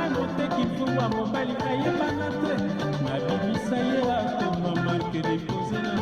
ngai moteki mfungwa mobali ayebana te nabimisa ye akoma marke depose na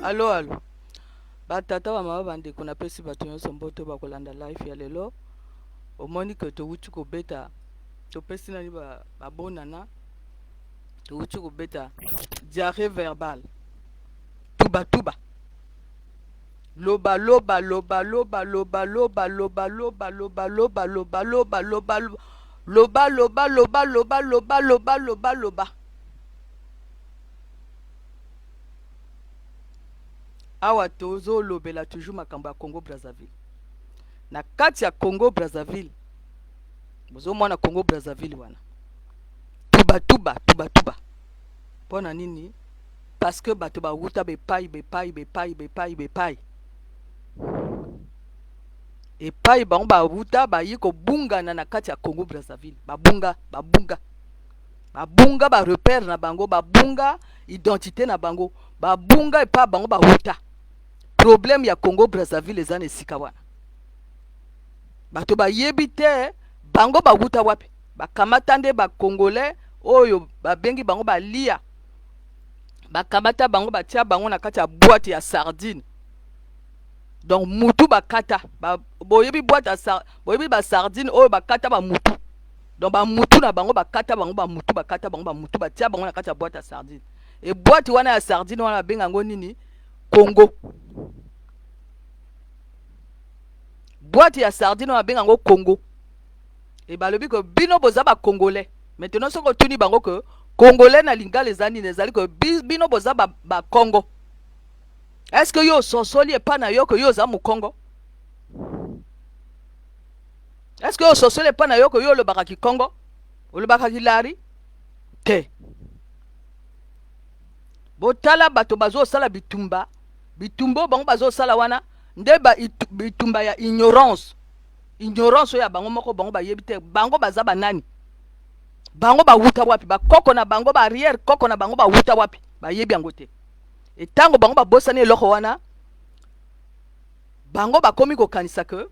Allo. Batata wa mama bandeko na pesi bato nyonso mboto bakolanda life ya lelo. Omoni ke touti kobeta topesi nani babonana touti kobeta diarrhée verbale tuba loba awa tozo lobela toujours makambo ya Congo Brazzaville. Na kati ya Congo Brazzaville, bozo mwana Congo Brazzaville wana. Tuba. Pona nini? Parce que bato ba wuta bepai. epai bango bawuta bayi kobungana na kati ya Congo Brazzaville. Babunga ba repère na bango, babunga identité na bango, babunga epa bango bawuta. Problème ya Congo Brazzaville eza na esika wana. Bato bayebi te bango bawuta wapi. Bakamata nde ba Congolais oyo babengi bango balia. Bakamata bango batia bango na kati ya boîte ya sardine. Donc mutu bakata boyebi boîte ya boyebi ba sardine oyo bakata ba mutu. Donc ba mutu na bango bakata bango ba mutu bakata bango ba mutu batia bango na kati ya boîte ya sardine. Et boîte wana ya sardine wana benga ngo nini? Congo. Boîte ya sardine wana benga ngo Congo. Et balobi ko bino boza ba Congolais. Maintenant soko tuni bango que Congolais na lingala ezani nezali ko bino boza ba Congo. Est-ce que yo sosoli epa na yo que yo za mu Congo? Est-ce que yo sosoli epa na yo que yo le bakaki Congo? O le bakaki lari? Te. Botala bato bazo sala bitumba. Bitumbo bango bazo sala wana nde bitumba ya ignorance. Ignorance ya bango moko bango bayebi te bango baza banani. Bango ba wuta wapi ba koko na bango ba arrière koko na bango ba wuta wapi bayebi yango te. Et tango bango ba bosani eloko wana bango ba komi ko kanisa que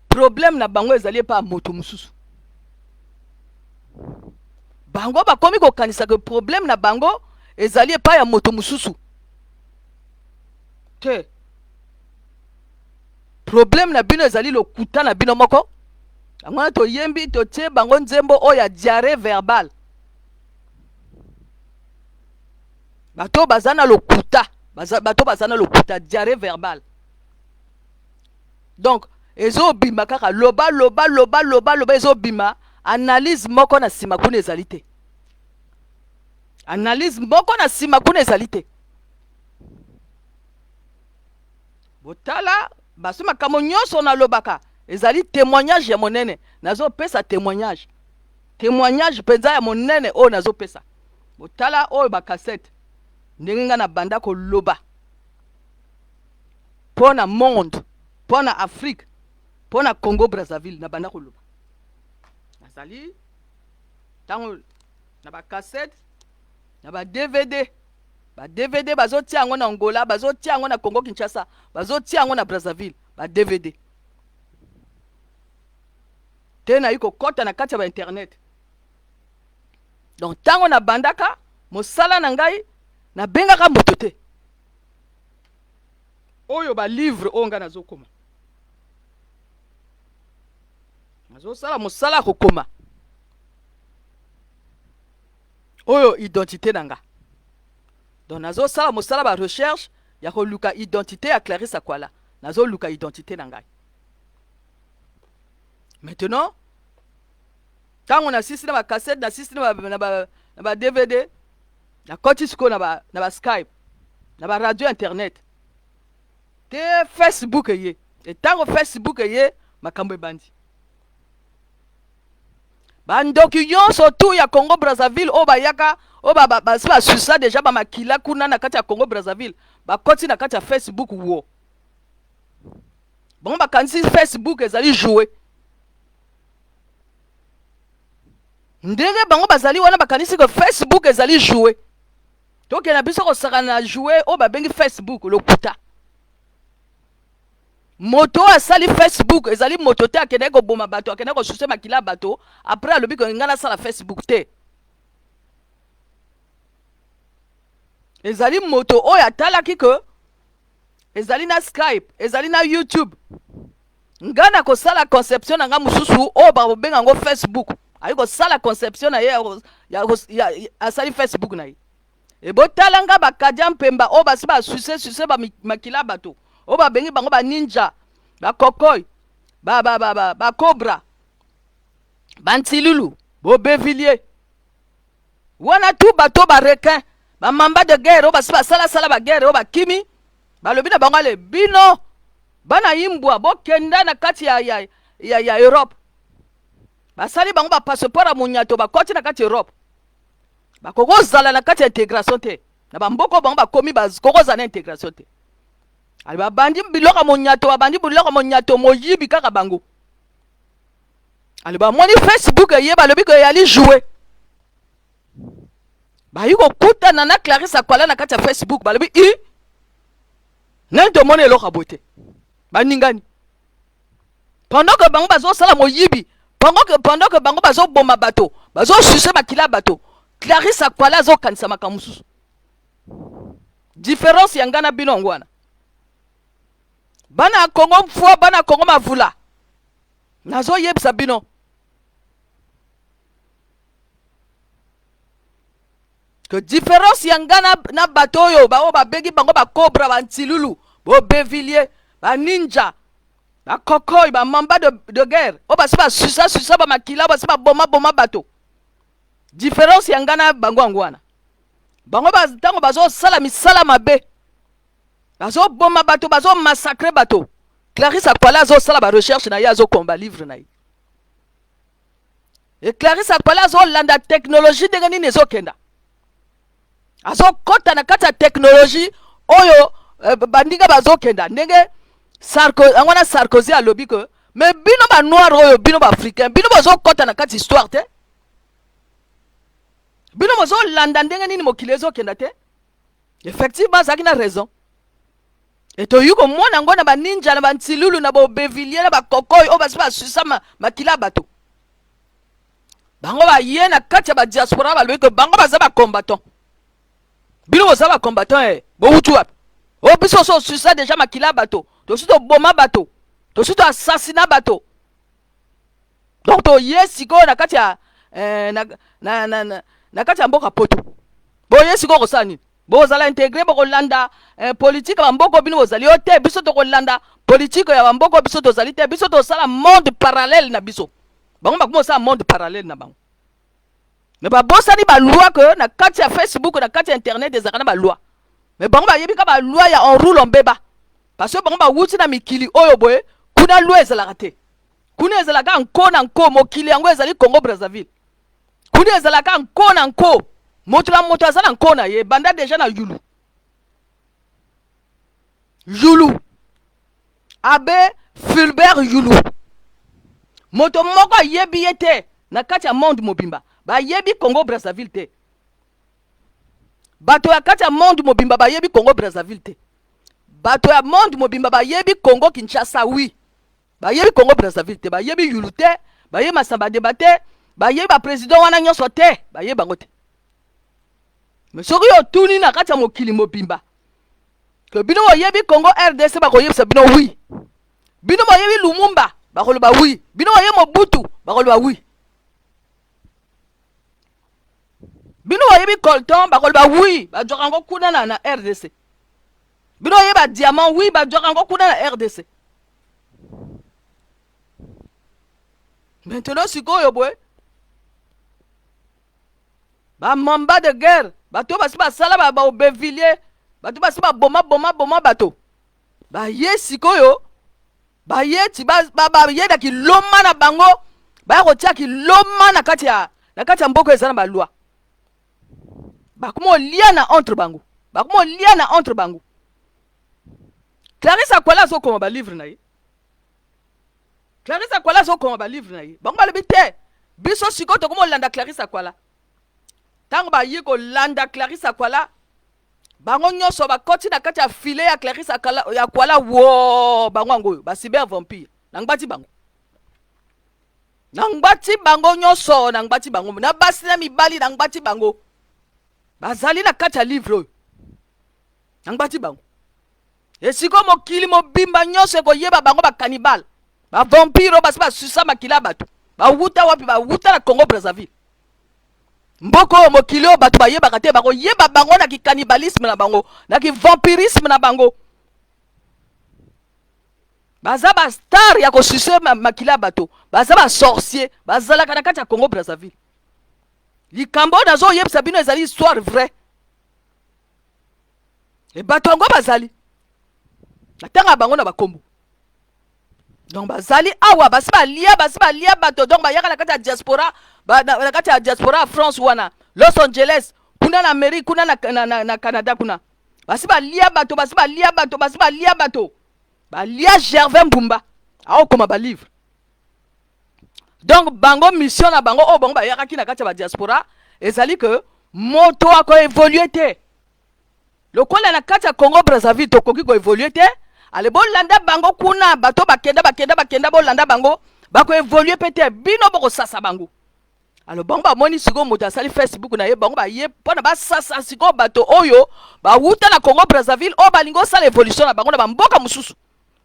problème na bango ezali pa moto mususu. Bango ba komi ko kanisa que problème na bango ezali pa ya moto mususu. Te problème na bino ezali lokuta na bino moko. Angona to yembi to tie bango nzembo oya diarrhée verbale. Bato bazana lokuta, bato bazana lokuta diarrhée verbale. Donc ezo bima kaka loba ezo bima analyse moko na sima kuna ezali te. Analyse moko na sima kuna ezali te. Botala basuma kamo nyonso na lobaka ezali témoignage ya monene nazo pesa témoignage penza ya monene o nazo pesa. Botala o ba cassette ndenge na banda ko loba pona monde pona Afrique pona Congo Brazzaville na banda ko loba nazali tango na ba cassette na ba DVD bazo tia yango na Angola bazo tia yango na Congo Kinshasa bazo tia yango na Brazzaville ba DVD tena iko kota na kati ya internet. Donc tango na bandaka mosala na ngai na bengaka moto te oyo ba livre onga nazo koma nazo sala mosala ko koma oyo identité nanga. Donc nazo sala mosala ba recherche ya ko luka identité ya Clarisse Akwala nazo luka identité nanga. Maintenant quand on assiste na ba cassette na assiste na ba DVD na koti siko na ba Skype na ba radio internet te Facebook ye et tango Facebook ye makambo ebandi bandoki yonso tu ya Congo Brazzaville o bayaka o ba susa déjà ba makila kuna na kati ya Congo Brazzaville ba koti na kati ya Facebook wo bon ba kanisi Facebook ezali jouer ndenge bango bazali wana bakanisi que Facebook ezali jouer. Donc na biso ko saka na jouer o babengi Facebook lokuta. Moto asali Facebook ezali moto te akende ko boma bato akende ko susa makila bato après alobi ko ngana sala Facebook te. Ezali moto oyo atalaki que ezali na Skype ezali na YouTube ngana ko sala conception nga mususu o ba benga ngo Facebook. Ayiko sala conception na ya asali Facebook na ye. E botalanga bakadia mpemba o basi ba suce ba makila bato. O ba bengi bango ba ninja, ba kokoy, ba cobra. Ba ntilulu, bo bevillier. Wana tu bato ba requin, ba mamba de guerre o basi ba sala ba guerre o ba kimi. Ba lobi na bango ale bino bana imbwa bo kenda na kati ya Europe. Basali bango ba passeport a munyato ba koti na kati Europe. Ba koko zala na kati intégration te. Na ba mboko bango ba komi ba koko zala intégration te. ali babandi biloko monyato babandi biloko monyato moyibi kaka bango ali bamoni Facebook ye balobi ko yali jouer bayi kokutana na Clarisse Akwala na kati ya Facebook balobi i nani tomoni eloko abote baningani pendant que bango bazosala moyibi pendant que bango bazoboma bato bazosuse makila bato Clarisse Akwala azokanisa makambo mosusu différence ya ngana bino ngwana bana Kongo mfua bana Kongo mavula nazo yebisa bino que différence ya ngana na bato oyo bao babegi bango ba cobra ba ntilulu bo bevillier ba ninja ba kokoi ba mamba de guerre o basi ba susa ba makila basi ba boma bato différence ya ngana bango ngwana bango tango bazo sala misala mabe bazo boma bato bazo massacrer bato Clarisse Akwala azo sala ba recherche na ye azo komba livre na ye et Clarisse Akwala azo landa technologie ndenge nini ezokenda azo kota na kati ya technologie oyo bandinga bazokenda ndenge angwana Sarkozy alobi que mais bino ba noir oyo bino ba africain bino bazo kota na kati histoire te bino bazo landa ndenge nini mokili ezokenda te effectivement zaki na raison et to yuko mona ngona ba ninja na ba ntilulu na ba bevillier na ba kokoy o basi ba susama makila bato bango ba ye na kati ya ba diaspora balobi que bango baza ba combattant bino boza ba combattant bo wutu wapi o biso so susa déjà makila bato to suto boma bato to suto assassinat bato donc to ye siko na kati ya na kati ya mboka poto bo ye siko kosala nini bozala intégré bokolanda politique ya bamboko bino bozali yo te biso tokolanda politique ya bamboko biso tozali te biso tosala monde parallèle na biso bango bakomi osala monde parallèle na bango mais babosani baloi que na kati ya Facebook na kati ya internet ezalaka na baloi mais bango bayebi ka baloi ya en roule en beba parce que bango bawuti na mikili oyo boye kuna loi ezalaka te kuna ezalaka nko na nko mokili yango ezali Congo Brazzaville kuna ezalaka nko na nko moto na moto azala nko na ye banda déjà na Yulu abe Fulbert Yulu moto moko ayebi ye te na kati ya monde mobimba bayebi Congo Brazzaville te bato ya kati ya monde mobimba bayebi Congo Brazzaville te bato ya monde mobimba bayebi Congo Kinshasa oui bayebi Congo Brazzaville te bayebi Yulu te bayebi Masamba Deba te bayebi ba président wana nyonso te bayebi bango te mais soki yo tuni na kati ya mokili mobimba que bino bayebi Congo RDC bakoyebisa bino oui bino bayebi Lumumba bakoloba oui bino bayebi Mobutu bakoloba oui bino bayebi Colton bakoloba oui bajoka ngo kuna na RDC bino bayebi Diamant oui bajoka ngo kuna na RDC maintenant sikoyo boy ba mamba de guerre bato basi basala ba Bevillier bato basi ba boma bato ba ye sikoyo ba ye ti ba ye da ki loma na bango ba ko tia ki loma na kati ya mboko ezana ba loi ba komo lia na entre bango Clarisse Akwala so koma ba livre na ye Clarisse Akwala so koma ba livre na ye bango ba lebite biso siko to komo landa Clarisse Akwala tango ba ye ko landa Clarisse Akwala bango nyonso bakoti na kati ya filet ya Clarisse Akwala wo bango ngoyo ba cyber vampire nangbati bango nyonso nangbati bango na basi na mibali nangbati bango bazali na kati ya livre oyo nangbati bango esiko mokili mobimba nyonso ekoyeba bango ba cannibal ba vampire basi ba susa makila bato ba wuta wapi ba wuta na Congo Brazzaville mboko mokili oyo bato bayebaka te bakoyeba bango na cannibalisme na bango na vampirisme na bango baza ba star ya kosuse makila bato baza ba sorcier bazalaka na kati ya Congo Brazzaville likambo nazo yebisa bino ezali histoire vrai e bato yango bazali natanga bango na bakombo donc bazali awa basi balia bato donc bayaka na kati ya diaspora na kati ya diaspora France wana Los Angeles kuna na Amérique kuna na Canada kuna basi balia bato basi balia bato basi balia bato balia Gervais Mbumba aokoma ba livre. Donc bango mission na bango o bango bayakaki na kati ya diaspora ezali que moto ako évoluer te lokola na kati ya Congo Brazzaville tokoki ko évoluer te ale bolanda bango kuna bato bakenda bolanda bango bako évoluer pete bino boko sasa bango. Alors bango bamoni siko moto asali Facebook na ye bango baye pona basasa siko bato oyo bawuta na Congo Brazzaville o balingo sala évolution na bango na bamboka mususu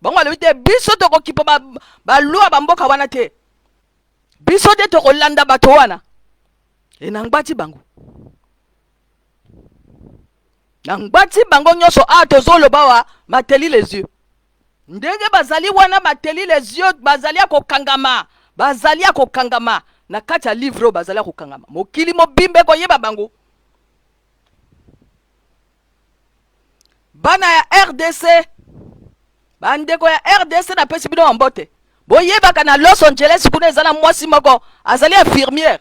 bango alobi te biso tokoki po balua bamboka wana te biso de tokolanda bato wana e nangbati bango nyonso a tozoloba wa mateli les yeux ndenge bazali wana mateli les yeux bazali ya kokangama na kati ya livre bazali ya kokangama mokili mobimbe koyeba bango bana ya RDC bandeko ya RDC na pesi bino mbote boyebaka na Los Angeles kuna ezana mwasi moko azali infirmière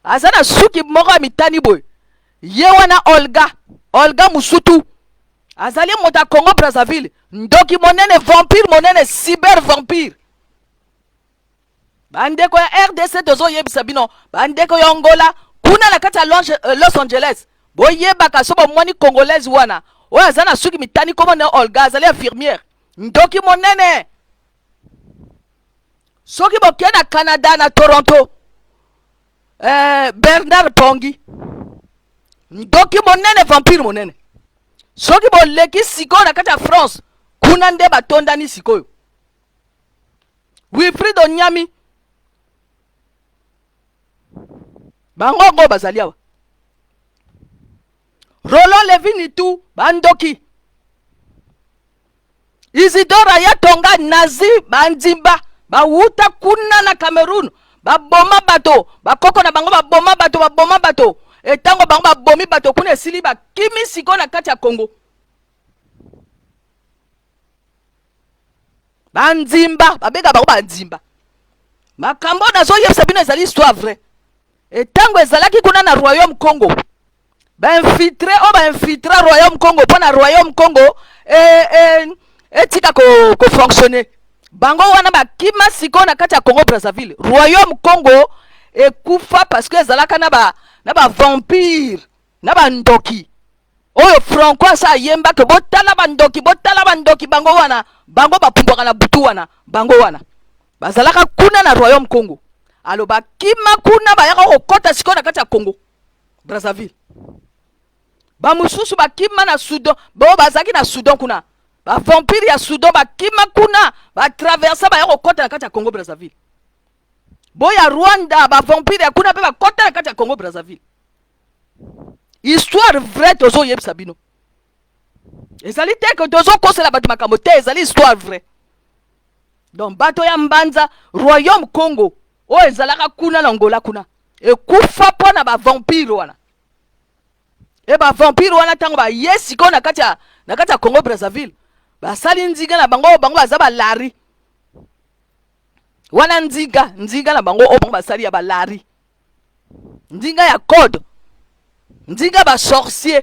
azana suki moko ya mitani boy ye wana Olga Musutu azali moto ya Congo Brazzaville ndoki monene vampire monene cyber vampire bandeko ya RDC tozo yebisa bino bandeko ya Angola kuna na kati ya Los Angeles boyebaka so bomoni congolaise wana oyo azana suki mitani komo ne Olga azali infirmière ndoki monene soki boke na Canada na Toronto Bernard Pongi ndoki monene vampire monene soki boleki sikoyo na kati ya France kuna nde batondani sikoyo Wilfried Onyami bango bazali awa Roland Levinitu bandoki Isidora Yatonga Nazi banzimba bawuta kuna na Cameroun baboma bato bakoko na bango baboma bato etango bango babomi bato kuna esili bakimi siko na kati ya Congo banzimba babega bango banzimba makambo nazo yebisa bino ezali histoire vrai etango ezalaki kuna na Royaume Congo bainfiltre Royaume Congo pona Royaume Congo etika ko fonctionner bango wana bakima siko na kati ya Congo Brazzaville Royaume Congo ekufa parce que ezalaka na ba vampire na ba ndoki oyo Franco asa yemba ke botala bandoki bango wana bango bapumbwaka na butu wana bango wana bazalaka kuna na Royaume Congo alo bakima kuna bayaka kokota siko na kati ya Congo Brazzaville bamususu bakima na Sudan bazaki na Sudan kuna ba vampire ya Sudan bakima kuna batraversa bayaka kokota na kati ya Congo Brazzaville boya Rwanda ba vampire ya kuna pe bakota na kati ya Congo Brazzaville histoire vraie tozo yebisa bino ezali te que tozo kosela bato makambo te ezali histoire vraie donc bato ya mbanza Royaume Congo o ezalaka kuna na Angola kuna ekufa pona ba vampire wana ba vampire wana tango ba yesiko na kati ya Congo Brazzaville basali nzinga na bango baza balari wana nzinga na bango bango basali ya balari nzinga ya code nzinga ba sorcier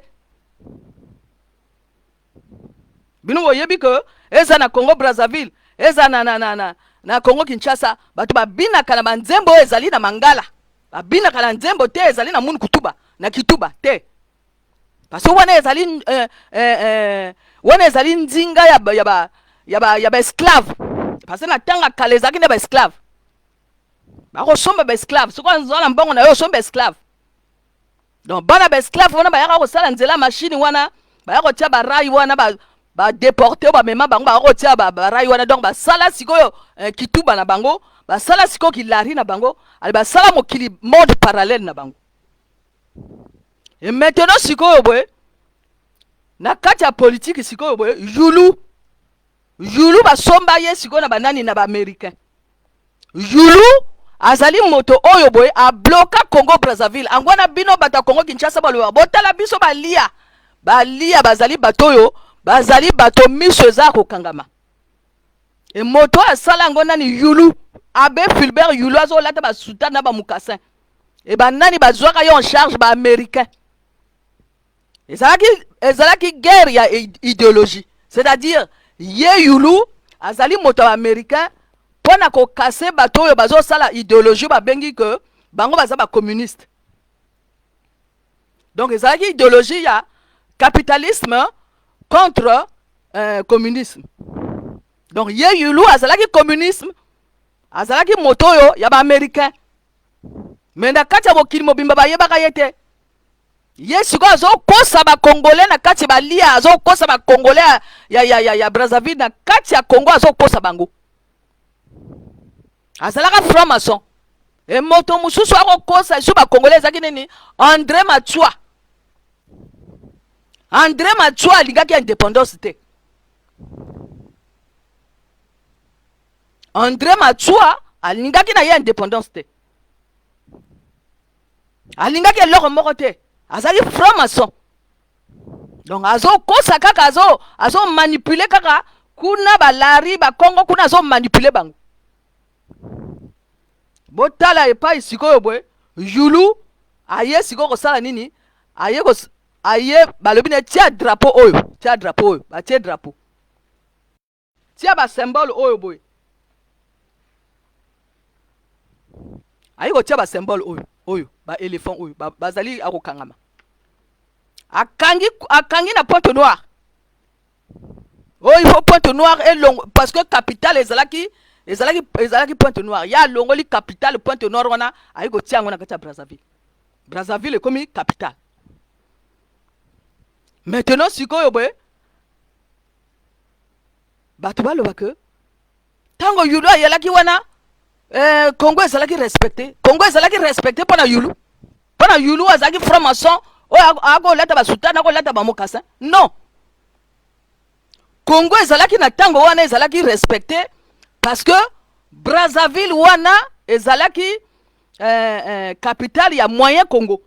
bino boyebi que eza na Congo Brazzaville eza na Congo Kinshasa bato babinaka na banzembo ezali na mangala babinaka na nzembo te ezali na munu kutuba na kituba te parce que wana ezali nzinga ya ba esclave parce que na tanga kala ezalaki na ba esclave bakosomba ba esclave soko nzala mbongo na yo osomba esclave donc bana ba esclave wana bayaka kosala nzela machine wana bayaka kotia barai wana badeporte bamema bango bayaka kotia barai wana donc basala sikoyo kituba na bango basala sikoyo kilari na bango ali basala mokili monde parallèle na bango et maintenant sikoyo boye na kati ya politique sikoyo boye Yulu basomba ye sikoyo na banani na ba américain Yulu azali moto oyo boye a bloka Congo Brazzaville angwana bino bata Congo Kinshasa baloba botala biso balia bazali bato oyo bazali bato miso eza kokangama e moto asala ngona ni Yulu abe Fulbert Yulu azolata ba sultan na ba mukassin e banani bazwaka yo en charge ba américain ezalaki guerre ya idéologie, c'est-à-dire ye yulu azali moto américain pona ko casser bato oyo bazo sala idéologie babengi que bango baza ba communiste. Donc ezalaki idéologie ya capitalisme contre communisme. Donc ye yulu azalaki communisme, azalaki moto oyo ya ba américain. Mais na kati ya mokili mobimba bayebaka ye te. Ye siko azokosa ba congolais na kati balia, azokosa ba congolais ya Brazzaville na kati ya Congo, azokosa bango. Azalaka franc-maçon. E moto mususu akokosa isu ba congolais ezaki nini? André Machua. André Machua alingaki indépendance te. André Machua alingaki na ye indépendance te. Alingaki eloko moko te. Azali franc-maçon. Donc azokosa kaka azo manipuler kaka kuna balari ba Congo kuna azo manipuler bango. Botala epai sikoyo boy yulu aye siko kosala nini? Aye balobi ne tia drapeau oyo, ba tia drapeau. Tia ba symbole oyo boy. Aye ko tia ba symbole oyo, ba éléphant oyo, bazali akokangama. Akangi na Pointe Noire. Oh, il faut Pointe Noire et long parce que capitale ezalaki Pointe Noire. Ya longoli capitale Pointe Noire wana ayiko tiango na kati ya Brazzaville. Brazzaville est comme capitale. Maintenant sikoyo boy bato baloba que tango yulu ayelaki wana Congo ezalaki respecté. Congo ezalaki respecté pona yulu. Pona yulu azalaki franc-maçon. Ako leta ba sultan, ako leta ba mokasa. Non. Congo ezalaki na tango wana ezalaki respecté parce que Brazzaville wana ezalaki capitale ya moyen Congo.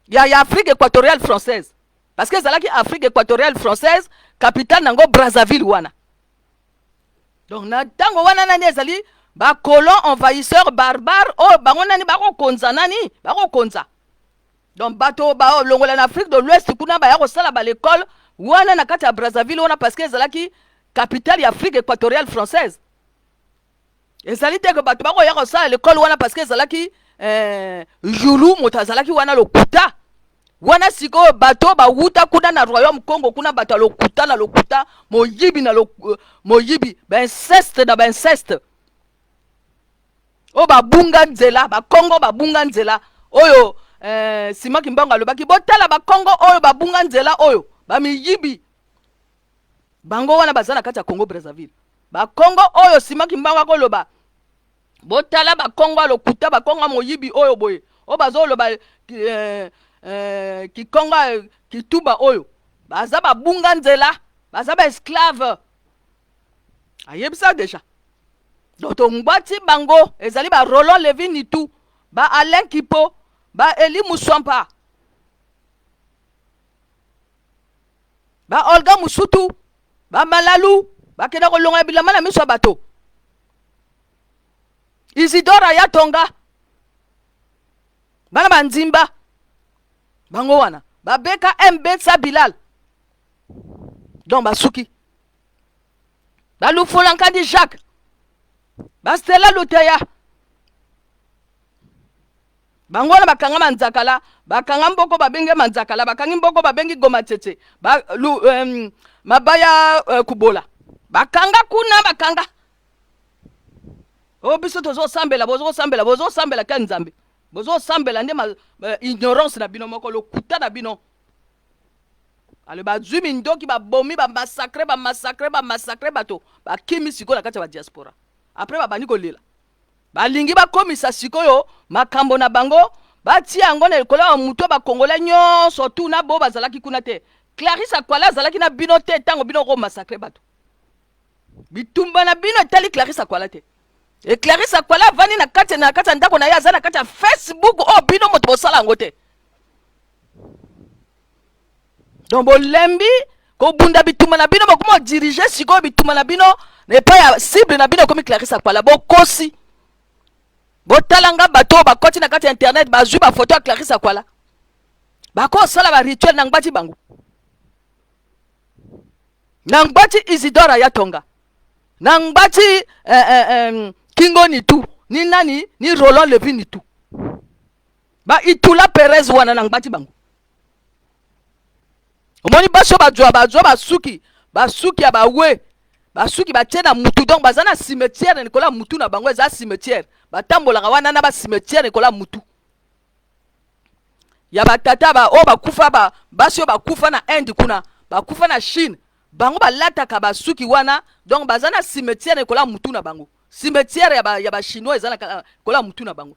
Ya Afrique équatoriale française. Parce que ezalaki Afrique équatoriale française, capitale nango Brazzaville wana. Donc na tango wana nani ezali ba colon envahisseur barbare bango nani bako konza nani bako konza. Donc bato ba longola na Afrique de l'Ouest kuna ba ya kosala ba l'école wana na kati ya Brazzaville wana parce que ezalaki capitale ya Afrique équatoriale française. Ezali te que bato bako ya kosala l'école wana parce que ezalaki Julu moto azalaki wana lokuta. Wana siko bato ba wuta kuna na royaume Congo kuna bato lokuta na lokuta moyibi na moyibi ba inceste na ba inceste. O ba bunga nzela ba Congo ba bunga nzela oyo Sima Kimbangu alobaki botala ba Congo oyo ba bunga nzela oyo ba miyibi bango wana bazana kati ya Congo Brazzaville. Ba Congo oyo Sima Kimbangu akoloba botala ba Congo lokuta ba Congo moyibi oyo boye o bazoloba Kikonga Kituba oyo baza ba bunga nzela baza ba esclave ayebisa déjà. Donc ngwati bango ezali ba Roland Lévy Nitou, ba Alain Kipo, ba Eli Muswampa, ba Olga Musutu, ba Malalu, ba kena kolonga bilama na miso bato. Isidora Yatonga, bana banzimba, bango wana, ba Beka Mbetsa Bilal. Donc ba Suki, ba Lufolankadi Jacques, Bastela Luteya bangona bakanga manzakala bakanga mboko babenge manzakala bakangi mboko babengi goma tete mabaya kubola bakanga kuna bakanga biso tozo sambela ka nzambe bozo sambela nde ignorance na bino moko lokuta na bino ale bazumi ndoki babomi ba massacre bato bakimi siko na kati ya diaspora. Après babani kolela balingi bakomisa sikoyo makambo na bango batia yango na ekola muto ba Congolais nyonso tu na bo bazalaki kuna te. Clarisse Akwala azalaki na bino te tango bino ko massacre bato bitumba na bino etali Clarisse Akwala te. Et Clarisse Akwala vani na kati ndako na ye azana kati ya Facebook bino moto bosala yango te. Donc bolembi ko bunda bitumba na bino bokomo diriger sikoyo bitumba na bino ne pas ya cible na bino comme Clarisse Akwala bokosi botalanga bato bakoti na kati internet bazwi ba photo ya Clarisse Akwala bako sala ba rituel na ngbati bango na ngbati Isidora ya tonga na ngbati Kingo ni tu ni nani ni Roland Levi ni tu ba itula Perez wana na ngbati bango omoni baso basuki ya bawe basuki batie na mutu donc baza na cimetière nikola mutu na bango eza cimetière batambolaka wana na ba cimetière nikola mutu ya batata ba o bakufa basi bakufa na Inde kuna bakufa na Chine bango balataka basuki wana donc baza na cimetière nikola mutu na bango cimetière ya ba chinois eza na kola mutu na bango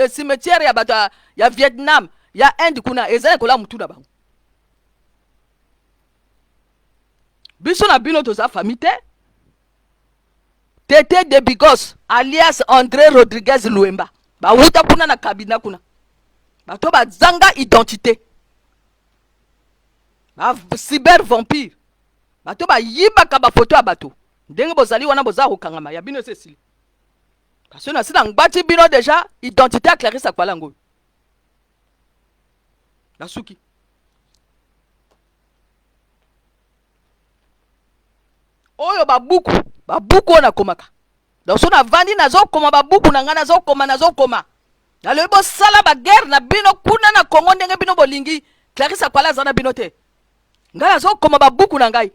cimetière ya bata ya Vietnam ya Inde kuna eza nikola mutu na bango biso na bino toza famille Tete de Bigos alias André Rodriguez Luemba bawuta kuna na kabina kuna bato bazanga identité ba cyber vampire bato bayibaka bafoto ya bato ndenge bozali wana boza kokangama ya bino sesili parce na sina ngbati bino déjà identité ya Clarisse Akwala ngo basuki oyo babuku ona komaka donc so na vandi nazokoma babuku na nga nazokoma nalobi bosala baguerre na bino kuna na Congo ndenge bino bolingi Clarisse Akwala aza na bino te ngai nazokoma babuku na ngai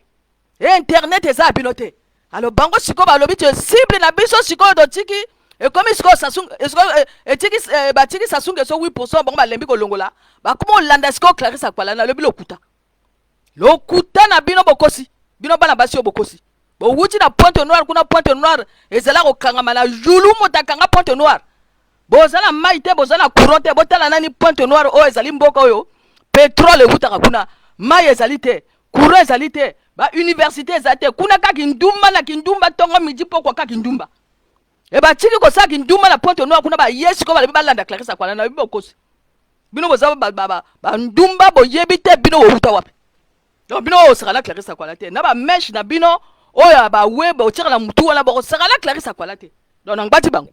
internet eza ya bino te alo bango sikoyo balobi te cible na biso sikoyo totiki ekomi sikoyo batiki Sasungu eso 8% bango balembi kolongola bakoma olanda sikoyo Clarisse Akwala nalobi lokuta na bino bokosi bino bana basi yo bokosi bowuti na Pointe Noire kuna Pointe Noire ezala kokangama na Yulu motakanga Pointe Noire bozala mai te bozala courant te botala nani Pointe Noire o ezali mboka oyo pétrole ewutaka kuna mai ezali te courant ezali te ba université ezali te kuna kaka ndumba na kindumba tongo midi pokwa kaka ndumba e batiki kosala kindumba na Pointe Noire kuna ba yesi ko balebi balanda Clarisse Akwala na bibokosi bino bozaba ba ndumba boyebi te bino wuta wapi donc bino osala Clarisse Akwala te na ba mesh na bino oya ba web otira na mutu wana boko sala Clarisse Akwala te donc na ngbati bango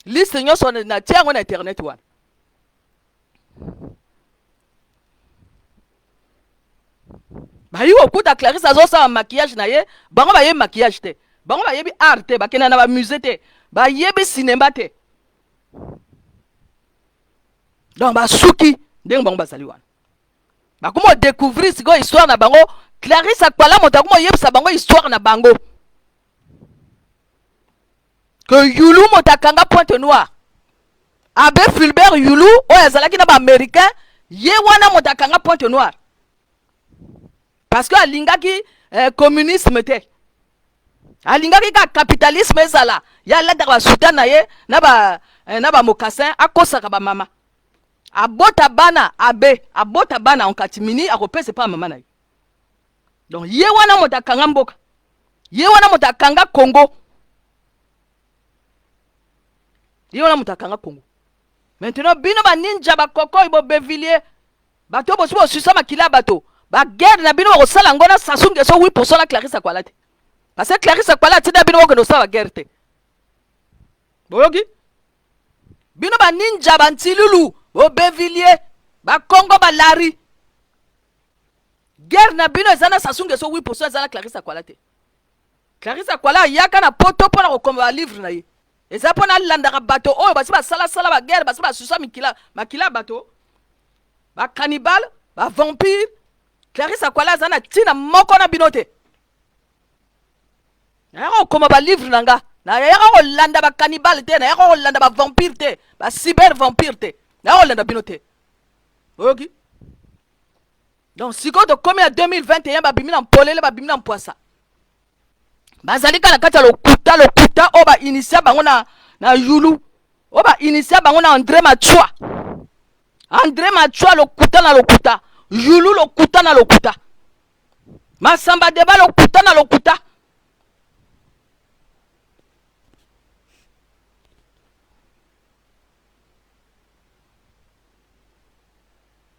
liste nyonso na tiango na internet wana bayi okuta Clarisse azosala maquillage na ye bango bayebi maquillage te bango bayebi art te bakenda na ba musée te bayebi cinéma te donc basuki ndenge bango bazali wana bakoma découvrir siko histoire na bango Clarisse Akwala moto akoma yebisa bango histoire na bango que Yulu moto akanga Pointe Noire abe Fulbert Yulu oyo azalaki na ba américain ye wana moto akanga Pointe Noire parce que alingaki communisme te alingaki ka capitalisme ezala ya alataka basuta na ye na ba mokassin akosaka ba mama abota bana abota bana onkatimini akopesa pa mama na ye donc ye wana moto akanga mboka ye wana moto akanga Congo ye wana moto akanga Congo maintenant bino ba ninja ba koko ibo Bevilliers bato bosi bosusa makila bato ba guerre na bino bakosala ngona Sasungu eso 8% na Clarisse Akwala te parce que Clarisse Akwala tina bino bakendo sala guerre te boyoki bino ba ninja ba ntilulu bo Bevilliers ba Congo ba lari guerre na bino ezana Sasungu eso 8% ezana Clarisse Akwala te Clarisse Akwala yaka na poto pona kokoma ba livre na ye eza pona landaka bato oyo basi basala ba guerre basi basusa makila bato ba cannibale ba vampire Clarisse Akwala zana tina moko na bino te na yako koma ba livre nanga na yako landa ba cannibale te na yako landa ba vampire te ba cyber vampire te na yako landa bino te oyoki donc siko to komi ya 2021 ba bimina mpolele ba bimina mpwasa bazali kala kata lokuta o ba initia bango na Yulu o ba initia bango na André Machua lokuta na lokuta Yulu lokuta na lokuta Masamba Deba lokuta na lokuta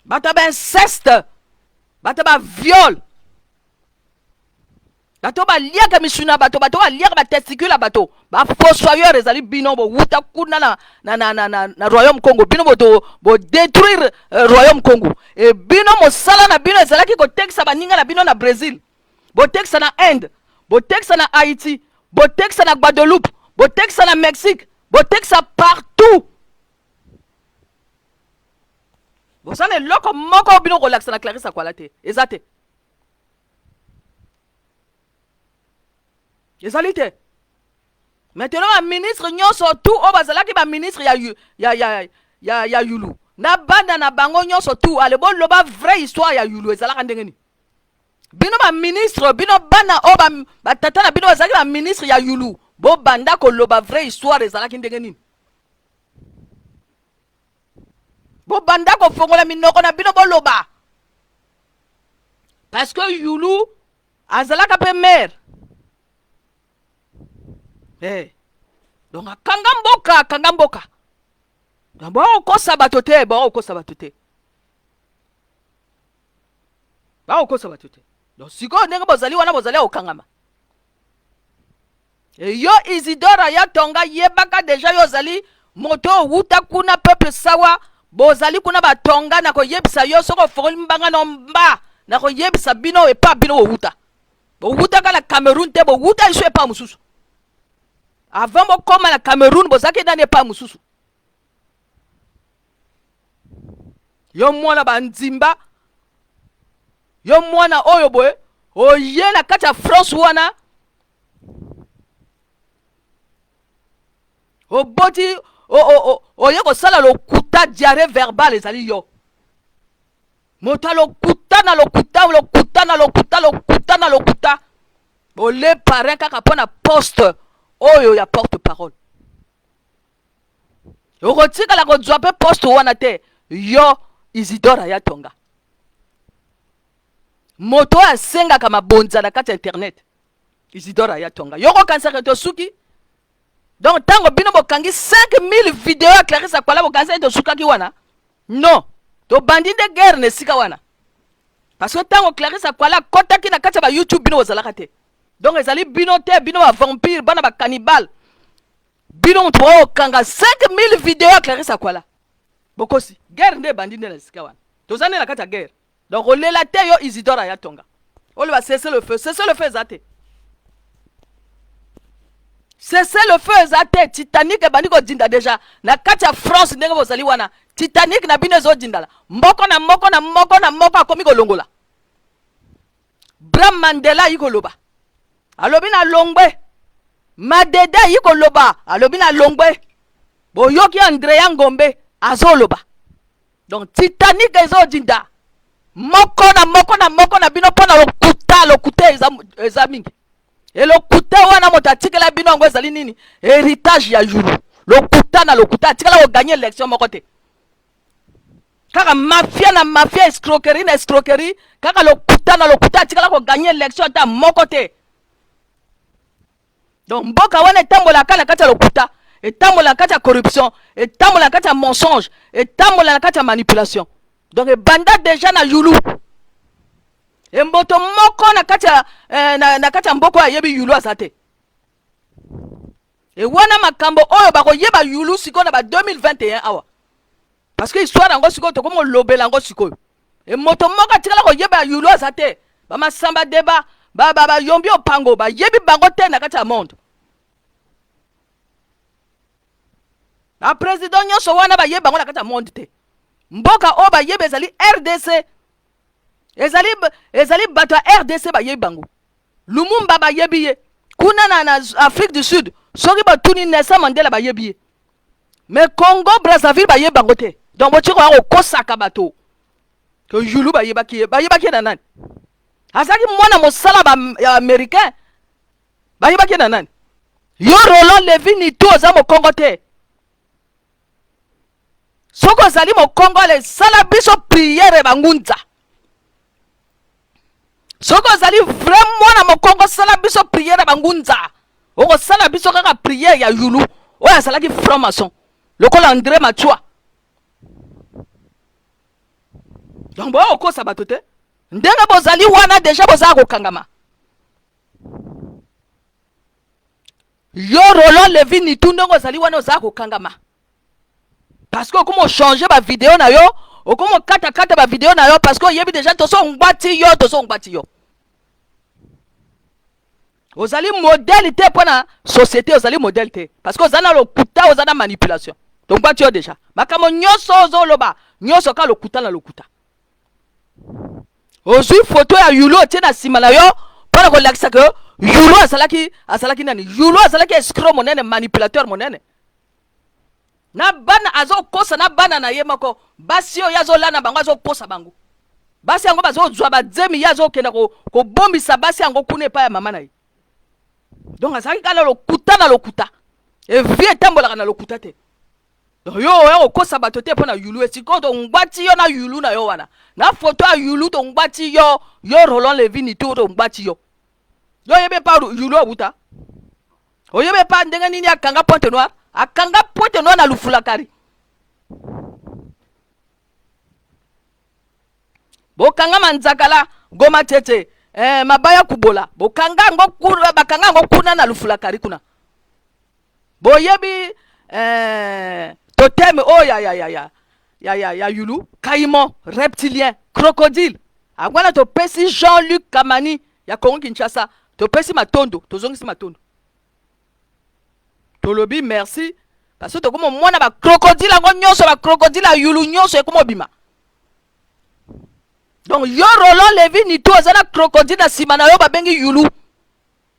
bata ba inceste bata ba viol bato baliaka misuna bato baliaka batesticule bato bafossoyeur ezali bino bowuta kuna na royaume Congo bino bo détruire royaume Congo e bino mosala na bino ezalaki kotekisa baninga na bino na Brésil, botekisa na Inde, botekisa na Haïti, botekisa na Guadeloupe, botekisa na Mexique, botekisa partout. Bosana eloko moko bino kolakisa na Clarisse Akwala te eza te. Ezali te. Maintenant un ministre nyonso tout o bazalaki ba ministre ya yulu na banda na bango nyonso tout ale bon loba vraie histoire ya yulu ezalaka ndenge ni. Bino ba ministre bino bana o ba tata na bino bazalaki ba ministre ya yulu bo banda ko loba vraie histoire ezalaki ndenge ni. Bo banda ko fongola minoko na bino bo loba. Parce que yulu azalaka pe mère. Eh, donc kanga mboka. Bon ko sabatote, bon ko sabatote. Ba ko sabatote. Donc siko ndenge bozali wana bozali okangama. Et yo Isidore ya tonga yebaka deja yo zali moto wuta kuna peuple sawa bozali kuna batonga na ko yebisa yo soko fokoli mbanga no mba na ko yebisa bino e pa bino wuta. Bo wuta kana Cameroun te bo wuta iso e pa mususu. Avant mo koma na Cameroun bozaki dane pa mususu. Yo mwana banzimba. Yo mwana oyo boy. Oye na kati ya France wana. Oboti oye ko sala lokuta diarrhée verbale ezali yo. Mota lokuta na lokuta. Ole parrain kaka pona poste. Oyo ya porte-parole. Okotika la kozwa pe poste wana te. Yo Isidore ya tonga. Moto asenga kama bonza na kati internet. Isidore ya tonga. Yoko kansa to suki. Donc tango bino bokangi 5000 vidéos à Clarisse Akwala bokansa to suka ki wana. Non. To bandi de guerre ne sika wana. Parce que tango Clarisse Akwala kota ki na kati ba YouTube bino ozalaka te. Donc ezali bino te bino ba vampire bana ba cannibal. Bino to kanga 5000 vidéos à Clarisse Akwala. Bokosi guerre nde bandi nde na sika wana. Tozane na kati ya guerre. Donc olela te yo Isidore ya tonga. Ole ba cesser le feu ezate. Cesser le feu ezate. Titanic bandi ko dinda déjà na kati ya France ndenge bozali wana. Titanic na bino zo dindala. Mboko na moko akomi ko longola. Bram Mandela yiko loba. Alobi na longwe. Madede yiko loba. Alobi na longwe. Boyoki Andrea Ngombe azoloba. Donc Titanic ezo dinda. Moko na bino pona lokuta ezamingi. Et lokuta wana motatike la bino ngo ezali nini? Héritage ya yulu. Lokuta tika la gagner élection moko te. Kaka mafia escroquerie kaka lokuta tika la gagner élection ta moko te. Donc mboka wana etambola kala kati ya lokuta, etambola kati ya corruption, etambola kati ya mensonge, etambola kati ya manipulation. Donc banda déjà na yulu. Mboto moko na kati ya mboko ya yebi yulu azate. Et wana makambo oyo bako yeba yulu siko na ba 2021 awa. Parce que histoire ngo siko to komo lobela ngo siko. Et moto moko tikala ko yeba yulu azate. Ba masamba deba ba yombi opango ba yebi bango te na kati ya monde. Na président nyonso wana ba yeba bango na kati ya monde te. Mboka o ba yeba ezali RDC. Ezali bato RDC ba yebi bango. Lumumba ba yebi ye. Kuna na Afrique du Sud. Soki ba tuni Nelson Mandela ba yebi ye. Mais Congo Brazzaville ba yebi bango te. Donc botiko ko kosaka bato. Que yulu ba yeba ki na nani. Azaki mwana mosala ba américain. Ba yeba ki na nani. Yo Roland Lévy ni to za mo Congo te. Soko zali mo Congo le sala biso prière bangunza. Soko zali vraiment na mo Congo sala biso prière bangunza. Oko sala biso kaka prière ya yulu. Oya sala ki franc-maçon. Lokola André Machua. Donc bo oko sabato te. Ndenge bozali wana déjà bozala ko kangama. yo Roland Levi ni tundongo zali wana oza kokangama parce que okomo changer ba vidéo na yo okomo kata ba vidéo na yo parce que oyebi déjà toso ngbati yo ozali modèle te pona société ozali modèle te parce que ozana lokuta ozana manipulation donc ngbati yo déjà makambo nyonso ozoloba nyonso ka lokuta na lokuta ozwi photo ya Yulu otie na nsima na yo pona kolakisa ke Yulu asalaki nani Yulu asalaki escroc monene manipulateur monene na bana azokosa na bana na ye moko basi oyo azolana bango azokosa bango basi yango bazozwa badzemi ye azokenda kobombisa basi yango kuna epai ya mama na ye donc azalaki kala lokuta na lokuta evi etambolaka na lokuta te donc yo oya kokosa bato te mpo na Yulu esiko tongbati yo na Yulu na yo wana na foto ya Yulu tongbati yo Roland Levi ni tu tongbati yo yebe pa Yulu abuta oyebe pa ndenge nini akanga pointe noire na lufulakari bokanga manzakala goma tete mabaya kubola bakanga ngo kuna na lufulakari kuna boyebi totem ya Yulu caïman reptilien crocodile agwana to pesi Jean-Luc Kamani ya Congo Kinshasa to pesi matondo tozongisi matondo tolobi merci parce que tokomo mwana ba crocodile ngo nyonso ba crocodile ya Yulu nyonso ekomo bima donc yo Roland Levi ni to azana crocodile na sima na yo babengi Yulu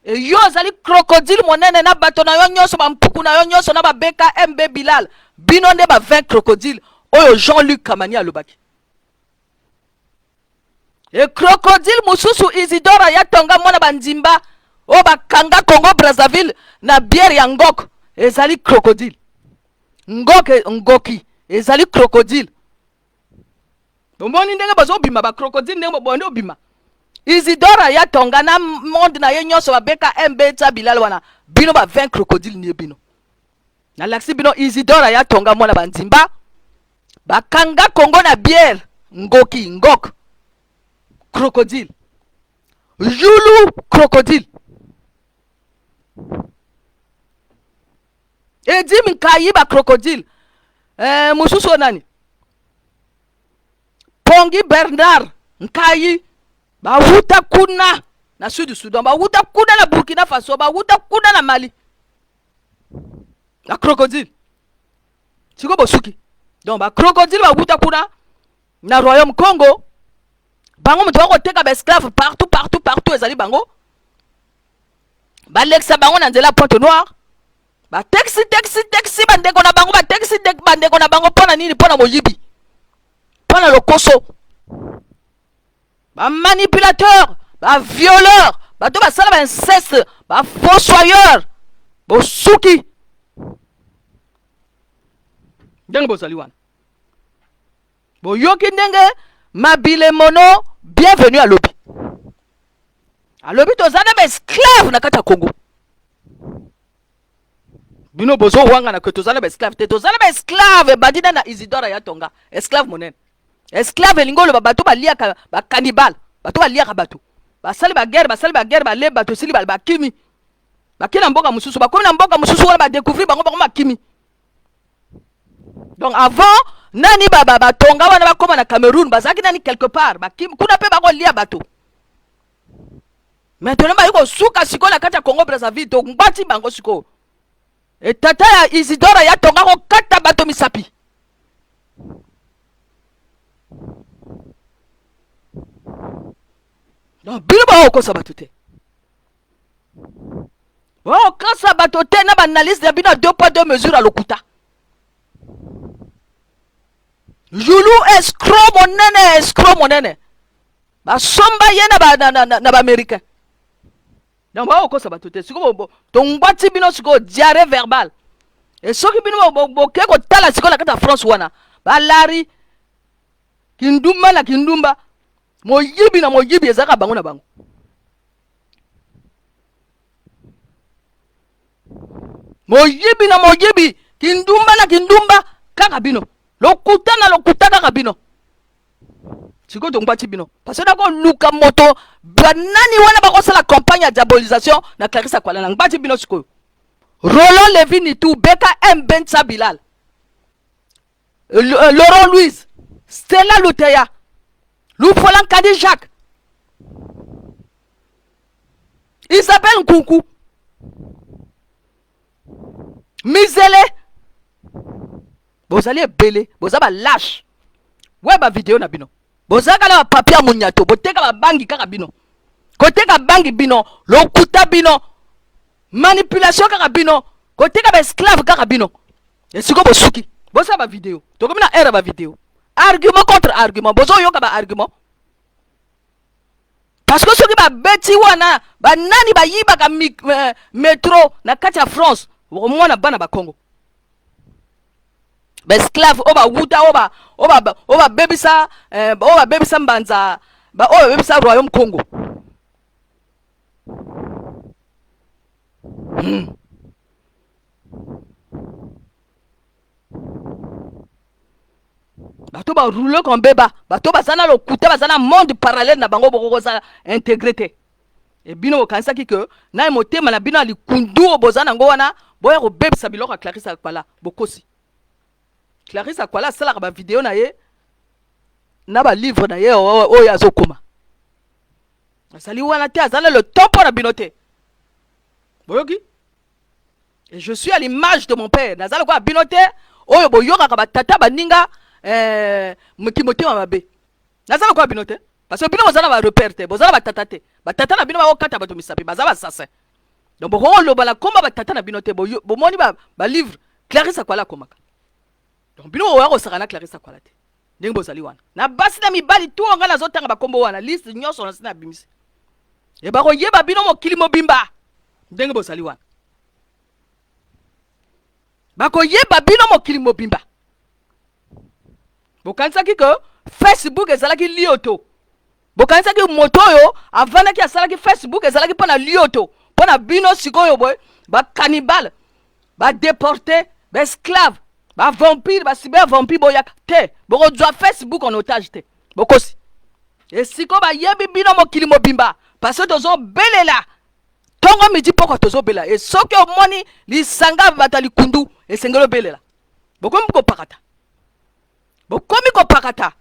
e yo azali crocodile monene na bato na yo nyonso ba mpuku na yo nyonso na ba BKMB Bilal bino nde ba 20 crocodile oyo Jean-Luc Kamani alobaki e crocodile mususu Isidora Yatonga mwana bandimba o bakanga Congo Brazzaville na bière ya ngok ezali crocodile ngoki ezali crocodile omoni ndenge bazobima ba crocodile ndenge bonde obima Isidora Yatonga na monde na ye nyonso babeka MB tsa Bilal wana bino ba 20 crocodile ni bino na laksi bino Isidora Yatonga mwana bandimba bakanga Congo na bière ngok crocodile Yulu crocodile Edi Nkayi ba crocodile mususu nani Pongi Bernard Nkayi ba wuta kuna na Sud Sudan ba wuta kuna na Burkina Faso ba wuta kuna na Mali la crocodile siko bosuki donc ba crocodile ba wuta kuna na Royaume Congo bango mutu bakoteka ba esclave partout ezali bango balekisa bango na nzela Pointe Noire ba taxi bandeko na bango ba taxi bandeko na bango pona nini pona moyibi pona lokoso ba manipulateur ba violeur bato basala ba inceste ba fossoyeur bosuki ndenge bozali wana boyoki ndenge Mabile Mono bienvenue à lobi tozana ba esclave na kata Congo bino bozo wanga na que tozana ba esclave te tozana ba esclave badina na Isidora Yatonga esclave monene esclave lingolo bato baliaka ba cannibal bato baliaka bato basali ba guerre ba le bato sili ba kimi bakina mboka mususu bakomi na mboka mususu wala ba découvrir bango makimi donc avant nani baba tonga wana bakoma na Cameroun bazaki nani quelque part bakimi kuna pe bango lia bato maintenant ba yuko suka siko na kata Congo Brazzaville to ngati bango siko et tata ya Isidora Yatonga ko kata bato misapi donc bino ba ko sabato te kasa bato te na ba analyse ya bino 2 poids 2 mesures à lokuta Yulu escroc monene ba somba ye na ba américain donc ba ko sabato te siko bo tongwati bino siko diarrhée verbale et soki bino bo ke ko tala siko la kata France wana ba lari kindumba na kindumba moyibi ezaka bango na bango moyibi kindumba na kindumba kaka bino lokuta kaka bino siko tongwati bino parce que dako luka moto banani wana bakosala campagne ya diabolisation na Clarisse Kwala na ngwati bino siko Roland Levin tout, BKM Bensa Bilal, Laurent Louise, Stella Luteya, Loufolan Kadi Jacques, Isabelle Nkunku, Misele, vous allez belé, vous avez lâche. Ouais, ma vidéo na bino. Vous avez un papier à mouniato, vous avez un bangi karabino. Côté ka bangi bino, lokuta bino, manipulation karabino, côté ka esclave karabino. Et c'est comme vous souki. Vous avez ma vidéo. Donc, comme une erreur ma vidéo. Argument contre argument. Vous avez un argument. Parce que ceux qui ba beti wana, ba nani ba yiba ka métro na katia France, au moins na bana ba Congo. Ba esclave oba wuta oba bebisa mbanza ba oba bebisa royaume Congo. Bato ba rouler comme beba, bato ba sana lo kuta ba sana monde parallèle na bango boko za intégrité. Et bino kanisa ki que na motema na bino ali kundu bozana ngo wana boya ko bebisa biloko Clarisse Akwala bokosi. Clarisse Akwala sala ba vidéo na ye na ba livre na ye o ya zokoma. Sali wana te azana le temps pour la binoté. Boyoki? Et je suis à l'image de mon père. Nazala ko binoté oyo boyoka ka batata baninga mukimote mabe. Nazala ko binoté parce que bino bazana ba repère te, bazana batata te. Batata na bino ba okata bato misapi, bazala assassin. Donc boko lo bala komba batata na binoté bo moni ba livre Clarisse Akwala komaka. Donc bino wa ko sakana Clarisse Akwala te. Ndenge bozali wana. Na basi na mibali tu nga na zotanga ba kombo wana liste nyonso na sina bimisi. E ba ko yeba bino mokili mobimba. Ndenge bozali wana. Ba ko yeba bino mokili mobimba. Bokanisa ki ko Facebook ezalaki lioto. Bokanisa ki moto yo avana ki asalaki Facebook ezalaki pona lioto. Pona bino sikoyo boy ba cannibal, ba déporté, ba esclave, ba vampire, ba cyber vampire boyaka te. Boko doit Facebook en otage te. Bokosi. Et siko ba yebi bino mokili mobimba parce que tozo belela. Tongo midi poko tozo bela et soki omoni li sanga batali kundu et sengelo belela. Bokomi ko pakata. Bokomi ko pakata.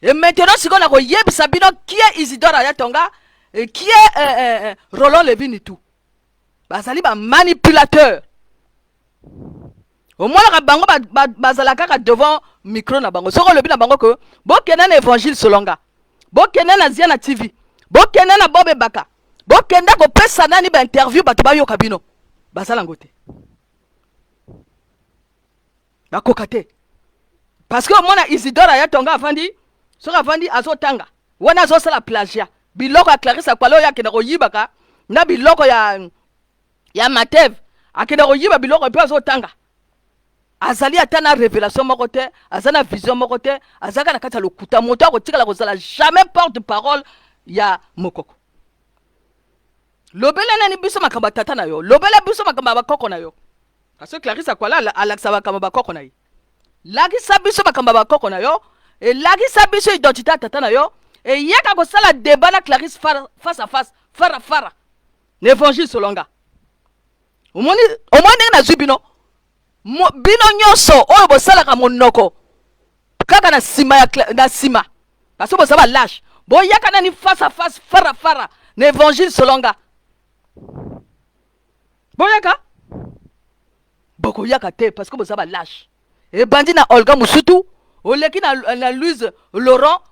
Et maintenant siko na ko yebi sabino qui est Isidore Ayatonga et qui est Roland Levin et tout. Bazali ba manipulateur. Au moins la bango bazalaka devant micro na bango. Soko lebi na bango que bokena na évangile solonga. Bokena na Ziana TV. Bokena na Bobe Baka. Bokenda ko pesa nani ba interview bato ba yoka bino. Bazala ngote. Ba kokate. Parce que mona Isidore Ayatonga avandi, soka avandi azotanga. Wana azosala plagiat. Biloko ya Clarisse Akwala ya kena ko yibaka na biloko ya Matev. Akena ko yiba biloko pe azotanga. Azali atana révélation moko te, azana vision moko te, azaka na kata lokuta moto akotika la kozala jamais porte-parole ya mokoko. Lobele nani biso makamba tata na yo, lobele biso makamba bakoko na yo. Parce que Clarisse Akwala alaksa bakamba bakoko na yi. Lagi sa biso makamba bakoko na yo, et lagi sa biso identité tata na yo, et yaka ko sala débat na Clarisse face à face, fara. L'évangile solonga. Omoni na zubino. Bino nyonso oyo bosalaka monoko kaka na sima parce que bozaba lâche boyaka nani face à face fara na évangile solonga boyaka bokoyaka te parce que bozaba lâche et bandi na Olga Musutu oleki na Louise Laurent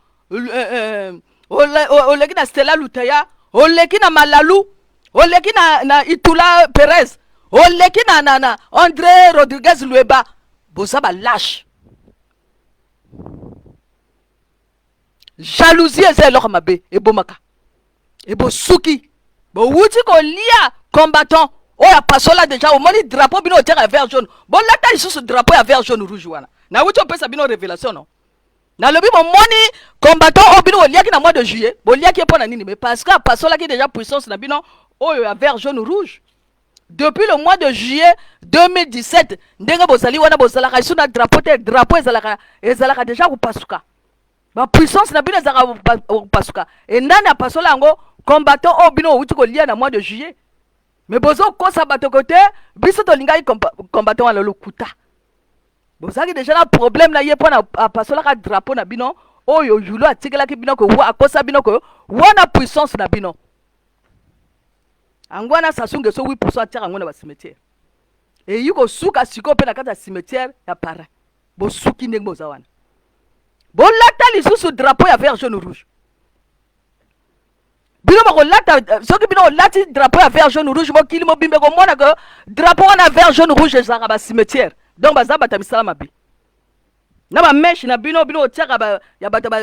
oleki na Stella Luteya oleki na Malalu oleki na Itula Perez oleki na André Rodriguez Lueba bozaba lâche jalousie eza eloko mabe ebomaka ebosuki bowuti kolia combattant oyo apasola déjà omoni drapeau bino otiaka ya vert jaune bolata lisusu drapeau ya vert jaune rouge wana na wuti opesa bino révélation non nalobi bomoni combattant oyo bino oliaki na mois de juillet boliaki mpo na nini mais parce que apasolaki déjà puissance na bino oyo ya vert jaune rouge. Depuis le mois de juillet 2017, ndenge bozali wana bozalaka isu na drapeau te drapeau ezalaka déjà kupasuka. Ba puissance na bino ezalaka kupasuka. Et ndani apasola yango combattant o bino outi kolia na mois de juillet. mais bozo kosa bato côté biso to lingai combattant le lokuta bozaki déjà na problème na ye pona pasola ka drapeau na bino oyo yulo atikela ki bino ko wa kosa bino ko wana puissance na bino angwana sasunge so 8% atira ngona ba cimetière et yuko suka siko pe na kata cimetière ya para bo suki ndenge bozawana bo lata lisusu drapeau ya vert jaune rouge bino bako lata soki bino lati drapeau ya vert jaune rouge bokili mobimbe ko mona que drapeau na vert jaune rouge ezaka ba cimetière donc baza bata misala mabi na ba mesh na bino otiaka ba ya bata ba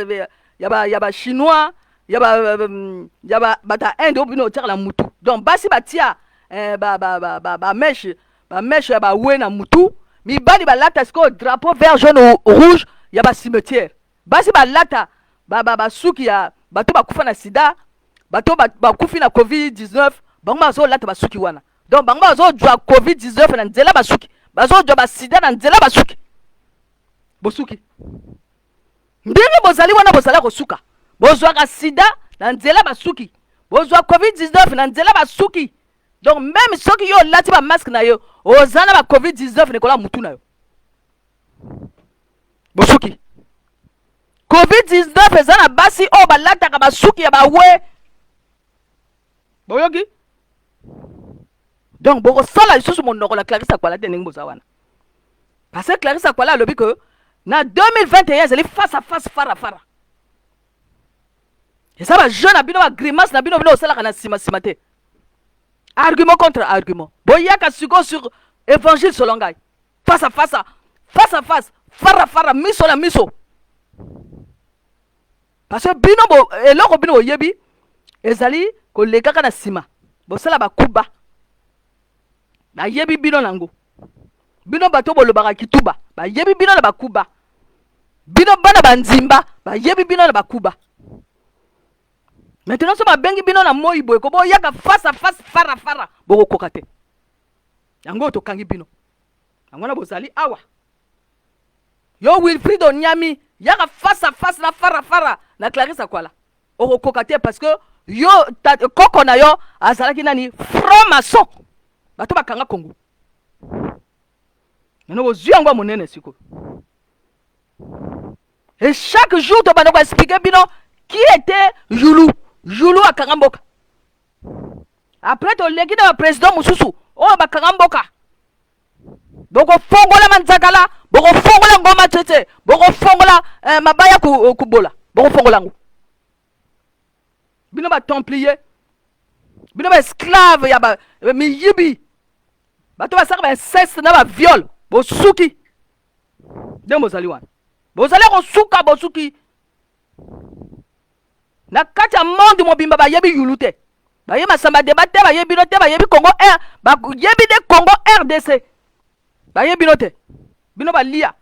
ya ba chinois ya ba bata inde bino otiaka la mutu donc basi batia ba mesh ya ba we na mutu mibali balata siko drapeau vert jaune rouge ya ba cimetière basi balata ba suki ya bato bakufa na sida bato bakufi na covid-19 bango bazolata basuki wana donc bango bazojwa covid-19 na nzela basuki bazojwa basida na nzela basuki bosuki ndenge bozali wana bozala kosuka bozwaka sida na nzela basuki bozwa covid-19 na nzela basuki donc même soki yo lati ba masque na yo ozana ba covid-19 nekola mutu na yo bosuki covid-19 eza na basi oyo balataka basuki ya bawe boyoki donc bokosala lisusu monoko la Clarisse Akwala te ndenge boza wana parce que Clarisse Akwala alobi que na 2021 ezali face à face fara eza bajeune na bino bagrimace na bino osalaka na nsima te argument contre argument boyaka siko sur évangile selon ngai face à face fara miso na miso parce que bino eloko bino oyebi ezali kolekaka na nsima bosala bakuba bayebi bino nango bino bato bolobaka kituba bayebi bino na bakuba bino bana banzimba bayebi bino na bakuba maintenant so babengi bino na moi boye ko boyaka face à face fara bokokoka te yango tokangi bino yango na bozali awa yo Wilfried Onyami yaka face à face na fara na Clarisse Akwala okokoka te parce que yo koko na yo azalaki nani franc-maçon bato bakanga Congo maintenant bozwi yango monene siko et chaque jour to bana ko expliquer bino qui était Joulou akanga mboka après to leki na président mususu oyo bakanga mboka boko fongola manzakala boko fongola ngoma tete boko fongola mabaya kubola boko fongola ngo bino ba templier bino ba esclave ya ba miyibi bato basaka ba inceste na ba viol bosuki nde bozali wana bozali kosuka bosuki na kati ya monde mobimba bayebi yulu te bayebi masamba deba te bayebi no te bayebi Congo R bayebi de Congo RDC bayebi no te bino balia